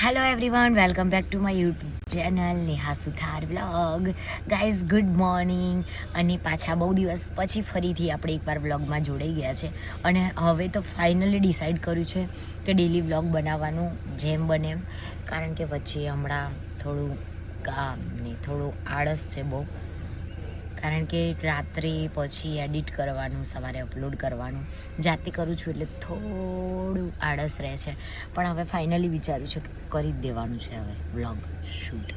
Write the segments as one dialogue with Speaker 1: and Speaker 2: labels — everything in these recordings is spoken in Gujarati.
Speaker 1: Hello everyone, welcome back to my YouTube channel Neha Suthar vlog. Guys, good morning. અને પાછા બહુ દિવસ પછી ફરીથી આપણે એકવાર વ્લોગમાં જોડાઈ ગયા છે. અને હવે તો ફાઇનલી ડિસાઈડ કર્યું છે કે ડેલી વ્લોગ બનાવવાનું જેમ બને એમ, કારણ કે વચ્ચે હમણાં થોડું કામ ને થોડું આળસ છે બહુ, કારણ કે રાત્રે પછી એડિટ કરવાનું, સવારે અપલોડ કરવાનું જાતે કરું છું એટલે થોડું આળસ રહે છે. પણ હવે ફાઇનલી વિચાર્યું છે કે કરી જ દેવાનું છે હવે વ્લોગ શૂટ.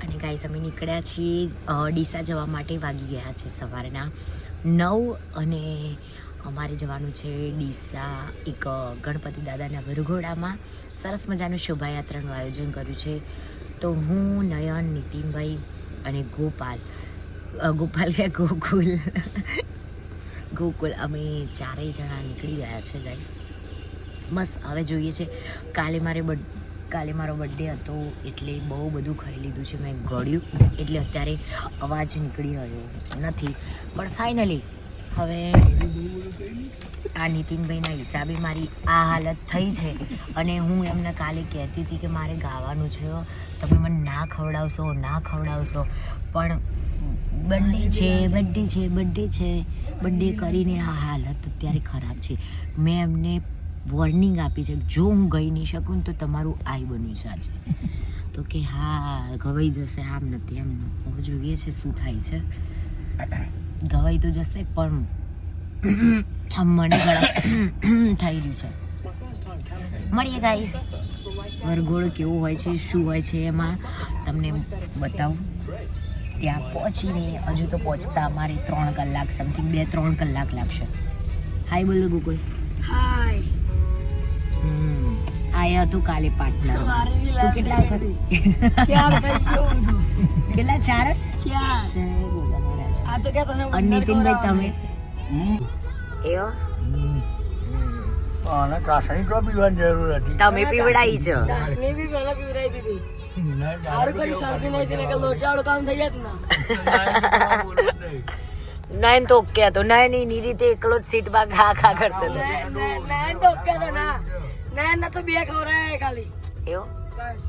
Speaker 1: અને ગાઈસ, અમે નીકળ્યા છીએ ડીસા જવા માટે. વાગી ગયા છે સવારના 9 અને અમારે જવાનું છે ડીસા એક ગણપતિ દાદાના વરઘોડામાં. સરસ મજાનું શોભાયાત્રાનું આયોજન કર્યું છે. તો હું, નયન, નીતિનભાઈ અને ગોપાલ કે ગોકુલ અમે ચારેય જણા નીકળી ગયા છે ગાઈસ. બસ હવે જોઈએ છે. કાલે મારો બર્થડે હતો એટલે બહુ બધું ખાઈ લીધું છે મેં, ગળ્યું, એટલે અત્યારે અવાજ નીકળી રહ્યો નથી. પણ ફાઇનલી હવે આ નીતિનભાઈના હિસાબે મારી આ હાલત થઈ છે. અને હું એમને કાલે કહેતી હતી કે મારે ગાવાનું છે, તમે મને ના ખવડાવશો. પણ બર્થડે કરીને આ હાલત અત્યારે ખરાબ છે. મેં એમને વોર્નિંગ આપી છે, જો હું ગઈ નહીં શકું ને તો તમારું આઈ બન્યું છે આજે. તો કે હા ગવાઈ જશે, આમ નથી એમ. હવે જોઈએ છે શું થાય છે. ગવાઈ તો જશે પણ મને ગળા થઈ રહ્યું છે. મળીએ ગાઈસ, વરઘોડો કેવો હોય છે, શું હોય છે એમાં તમને બતાવું. ત્યાં પહોંચીને હજુ તો પહોંચતા અમારે 3 કલાક સમથિંગ 2-3 કલાક લાગશે. હાય બોલો ગોકુલ.
Speaker 2: હાય.
Speaker 1: આયા હતું કાલે પાર્ટનર. તું કેટલા
Speaker 2: ચાર
Speaker 1: કેટલા 4 જ?
Speaker 2: આ તો કે તને
Speaker 1: અને નીતિનભાઈ તમે એવો
Speaker 3: અને કાસણી તો પીવાની જરૂર હતી.
Speaker 1: તમે પીવડાઈ છો.
Speaker 2: ચાસણી બી પહેલા પીવડાવી દીધી. સારું કરી શરદી નહીં હતી કે લોચાવાળું કામ થઈ જાત ના.
Speaker 1: નયન તો ઓકે હતો. નયન એની રીતે એકલો જ સીટમાં ખા કરતો હતો.
Speaker 2: નાયન તો ઓકે હતા ના. નાયન ના તો 2 ખવડાયા ખાલી.
Speaker 1: એવો
Speaker 2: બસ.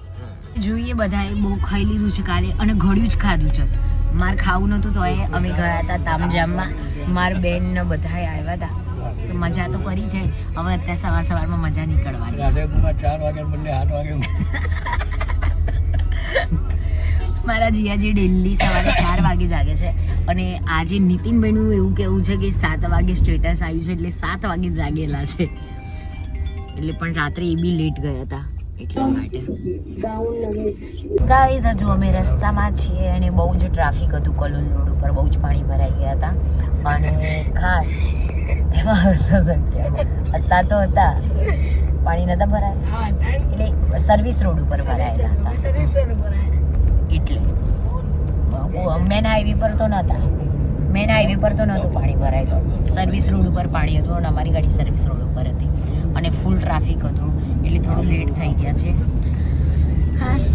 Speaker 1: જોઈએ, બધાએ બહુ ખાઈ લીધું છે કાલે અને ઘડ્યું જ ખાધું છે. મારે ખાવું નહોતું તો અમે ગયા હતા તામજામમાં. મારા બેન ને બધાએ આવ્યા હતા. મજા તો કરી છે. હવે અત્યારે સવારમાં મજા નીકળવાની છે.
Speaker 3: 4 વાગે બંને 8 વાગે.
Speaker 1: મારા જીયાજી ડેલી સવારે 4 વાગે જાગે છે. અને આજે નીતિનભાઈનું એવું કહેવું છે કે 7 વાગે સ્ટેટસ આવ્યું છે એટલે 7 વાગે જાગેલા છે. એટલે પણ રાત્રે એ બી લેટ ગયા હતા એટલા માટે. ગાઈઝ, હજુ અમે રસ્તામાં છીએ અને બહુ જ ટ્રાફિક હતું. કલોલ રોડ ઉપર બહુ જ પાણી ભરાઈ ગયા હતા. અને ખાસ એમાં હતા પાણી નતા ભરાયા, એટલે સર્વિસ રોડ ઉપર ભરાયેલા હતા. એટલે મેન હાઈવે પર તો નહોતું પાણી ભરાયેલું. સર્વિસ રોડ ઉપર પાણી હતું અને અમારી ગાડી સર્વિસ રોડ ઉપર હતી અને ફૂલ ટ્રાફિક હતું એટલે થોડું લેટ થઈ ગયા છે. ખાસ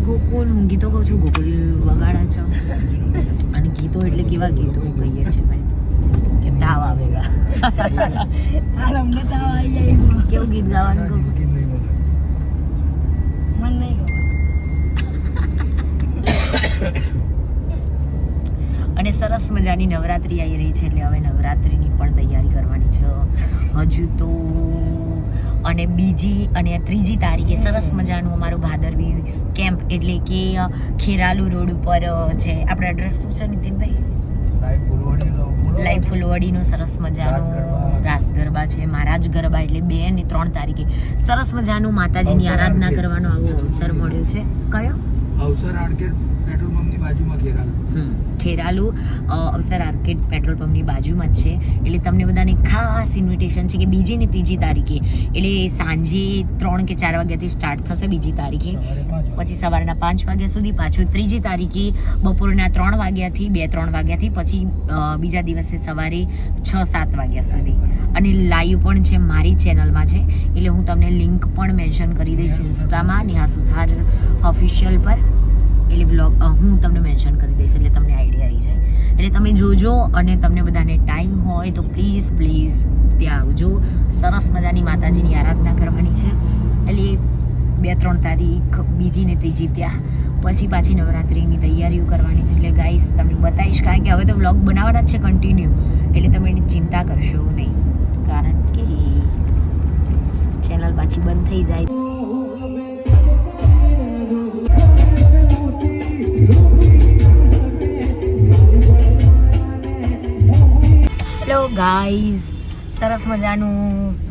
Speaker 1: ગોકુલ, હું ગીતો કહું છું, ગોકુલ વગાડા છો. અને ગીતો એટલે કેવા ગીતો કહીએ છીએ ભાઈ કે તાવ આવેગા.
Speaker 2: અમને તાવ આવી જાય.
Speaker 1: કેવું ગીત ગાવાનું ગોકુલ?
Speaker 2: મન નહીં ખબર.
Speaker 1: અને સરસ મજાની નવરાત્રિ આવી રહી છે એટલે હવે નવરાત્રિની પણ તૈયારી કરવાની છે હજુ તો. અને બીજી અને 3જી તારીખે સરસ મજાનું અમારું ભાદરવી કેમ્પ, એટલે કે ખેરાલુ રોડ ઉપર છે. આપણું એડ્રેસ શું છે નીતિનભાઈ? લાઈવ ફૂલવાડીનો સરસ મજાનું રાસ ગરબા છે. મહારાજ ગરબા એટલે 2 અને 3 તારીખે સરસ મજાનું માતાજીની આરાધના કરવાનો આવો અવસર મળ્યો છે. કયો
Speaker 3: અવસર આર્કેડ પેટ્રોલ પંપની બાજુમાં
Speaker 1: ખેરાલુ અવસર આર્કેડ પેટ્રોલ પંપની બાજુમાં જ છે. એટલે તમને બધાને ખાસ ઇન્વિટેશન છે કે 2જી અને 3જી તારીખે, એટલે સાંજે 3 કે 4 વાગ્યાથી સ્ટાર્ટ થશે 2જી તારીખે, પછી સવારના 5 વાગ્યા સુધી. પાછું 3જી તારીખે બપોરના 3 વાગ્યાથી 2-3 વાગ્યાથી, પછી બીજા દિવસે સવારે 6-7 વાગ્યા સુધી. અને લાઈવ પણ છે મારી ચેનલમાં છે, એટલે હું તમને લિંક પણ મેન્શન કરી દઈશ ઇન્સ્ટામાં, નેહા સુથાર ઓફિશિયલ પર. એટલે બ્લોગ હું તમને મેન્શન કરી દઈશ એટલે તમને આઈડિયા આવી જાય. એટલે તમે જોજો અને તમને બધાને ટાઈમ હોય તો પ્લીઝ ત્યાં આવજો. સરસ મજાની માતાજીની આરાધના કરવાની છે. એટલે 2-3 તારીખ બીજી ને ત્રીજી ત્યાં પછી પાછી નવરાત્રિની તૈયારીઓ કરવાની છે. એટલે ગાઈસ તમને બતાવીશ, કારણ કે હવે તો વ્લોગ બનાવવાના જ છે કન્ટિન્યુ, એટલે તમે એની ચિંતા કરશો નહીં, કારણ કે ચેનલ પાછી બંધ થઈ જાય. હેલો ગાઈઝ, સરસ મજાનું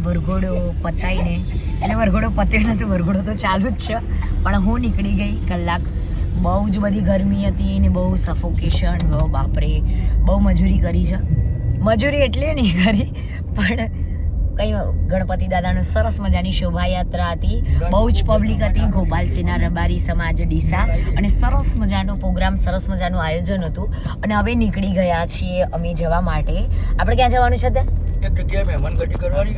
Speaker 1: વરઘોડો પતાવીને, એટલે વરઘોડો પત્યો નતો, વરઘોડો તો ચાલુ જ છે, પણ હું નીકળી ગઈ કલાક. બહુ જ બધી ગરમી હતી ને બહુ સફોકેશન, બહુ બાપરે, બહુ મજૂરી કરી છે. મજૂરી એટલે નહીં કરી, પણ કંઈ ગણપતિ દાદાનું સરસ મજાની શોભાયાત્રા હતી, બહુ જ પબ્લિક હતી. ગોપાલસિંહના રબારી સમાજ ડીસા, અને સરસ મજાનો પ્રોગ્રામ, સરસ મજાનું આયોજન હતું. અને હવે નીકળી ગયા છીએ અમે જવા માટે. આપણે ક્યાં જવાનું છે ત્યાં?
Speaker 3: એક જગ્યાએ મહેમાનગતિ કરવાની,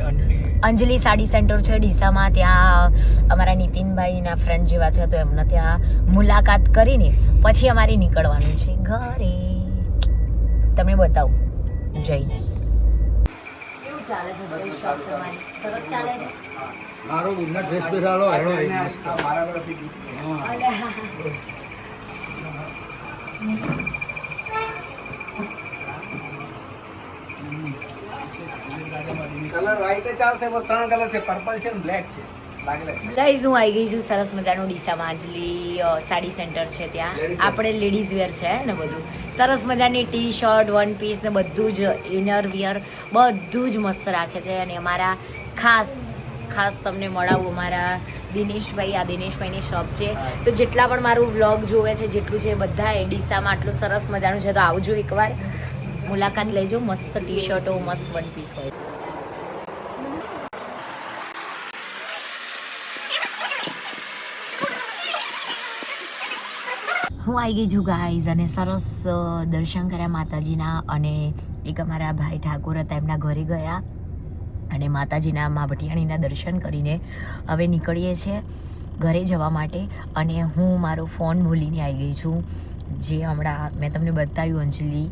Speaker 1: અંજલિ સાડી સેન્ટર છે ડીસામાં. ત્યાં અમારા નીતિનભાઈના ફ્રેન્ડ જેવા છે, તો એમને ત્યાં મુલાકાત કરીને પછી અમારે નીકળવાનું છે ઘરે. તમને બતાવું જઈને. કેવું ચાલે છે બધું? શોપ તમારી સરસ ચાલે છે?
Speaker 3: મારો ગુડના ડ્રેસ બેસાડો હેડો કલર વ્હાઈટ ચાલશે, પણ 3 કલર છે, પર્પલ છે ને બ્લેક છે.
Speaker 1: ગાઈઝ હું આવી ગઈ છું સરસ મજાનું ડીસામાં અંજલિ સાડી સેન્ટર છે ત્યાં. આપણે લેડીઝ વેર છે ને બધું સરસ મજાની ટી શર્ટ, વન પીસ ને બધું જ ઇનર વિયર બધું જ મસ્ત રાખે છે. અને અમારા ખાસ તમને મળાવું અમારા દિનેશભાઈ, આ દિનેશભાઈની શોપ છે. તો જેટલા પણ મારું વ્લોગ જોવે છે, જેટલું છે બધા ડીસામાં આટલું સરસ મજાનું છે, તો આવજો એકવાર, મુલાકાત લેજો. મસ્ત ટી શર્ટો, મસ્ત વન પીસ હોય. હું આવી ગઈ છું ગાઈઝ, અને સરસ દર્શન કર્યા માતાજીના. અને એક અમારા ભાઈ ઠાકોર હતા, એમના ઘરે ગયા અને માતાજીના મા ભટિયાણીના દર્શન કરીને હવે નીકળીએ છીએ ઘરે જવા માટે. અને હું મારો ફોન ભૂલીને આવી ગઈ છું, જે હમણાં મેં તમને બતાવ્યું અંજલિ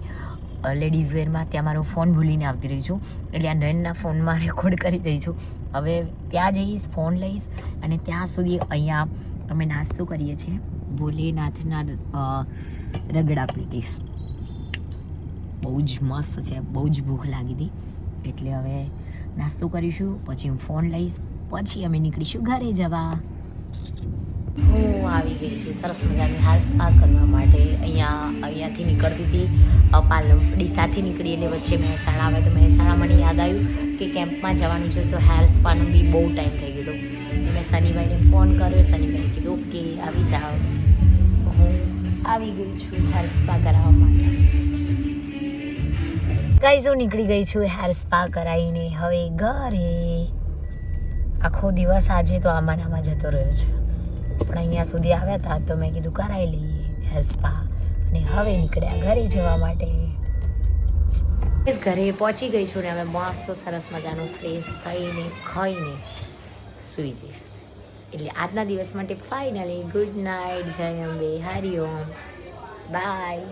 Speaker 1: લેડીઝ વેરમાં, ત્યાં મારો ફોન ભૂલીને આવતી રહી છું. એટલે આ નયનના ફોનમાં રેકોર્ડ કરી રહી છું. હવે ત્યાં જઈશ, ફોન લઈશ, અને ત્યાં સુધી અહીંયા અમે નાસ્તો કરીએ છીએ ભોલેનાથના રગડા પેટીસ. બહુ જ મસ્ત છે, બહુ જ ભૂખ લાગી હતી, એટલે હવે નાસ્તો કરીશું, પછી હું ફોન લઈશ, પછી અમે નીકળીશું ઘરે જવા. હું આવી ગઈ છું સરસ મજાની હેર સ્પા કરવા માટે. અહીંયાથી નીકળતી હતી ડીસાથી નીકળી, એટલે વચ્ચે મહેસાણા આવે, તો મહેસાણા મને યાદ આવ્યું કે કેમ્પમાં જવાનું છે, તો હેર સ્પાનો બી બહુ ટાઈમ થઈ ગયો હતો. મેં સનીભાઈને ફોન કર્યો, સનીભાઈએ કીધું ઓકે આવી જાઓ. હું આવી ગઈ છું હેર સ્પા કરાવવા માટે. ગાઈઝ હું નીકળી ગઈ છું હેર સ્પા કરાવીને હવે ઘરે. આખો દિવસ આજે તો આમાં જતો રહ્યો છે, પણ અહીંયા સુધી આવ્યા હતા તો મેં કીધું કરાવી લઈએ હેર સ્પા, અને હવે નીકળ્યા ઘરે જવા માટે. ઘરે પહોંચી ગઈ છું ને હવે મસ્ત સરસ મજાનું ફ્રેશ થઈને ખાઈને સૂઈ જઈશ. એટલે આજના દિવસ માટે ફાઇનલી ગુડ નાઇટ, જય અંબે, હરિઓમ, બાય.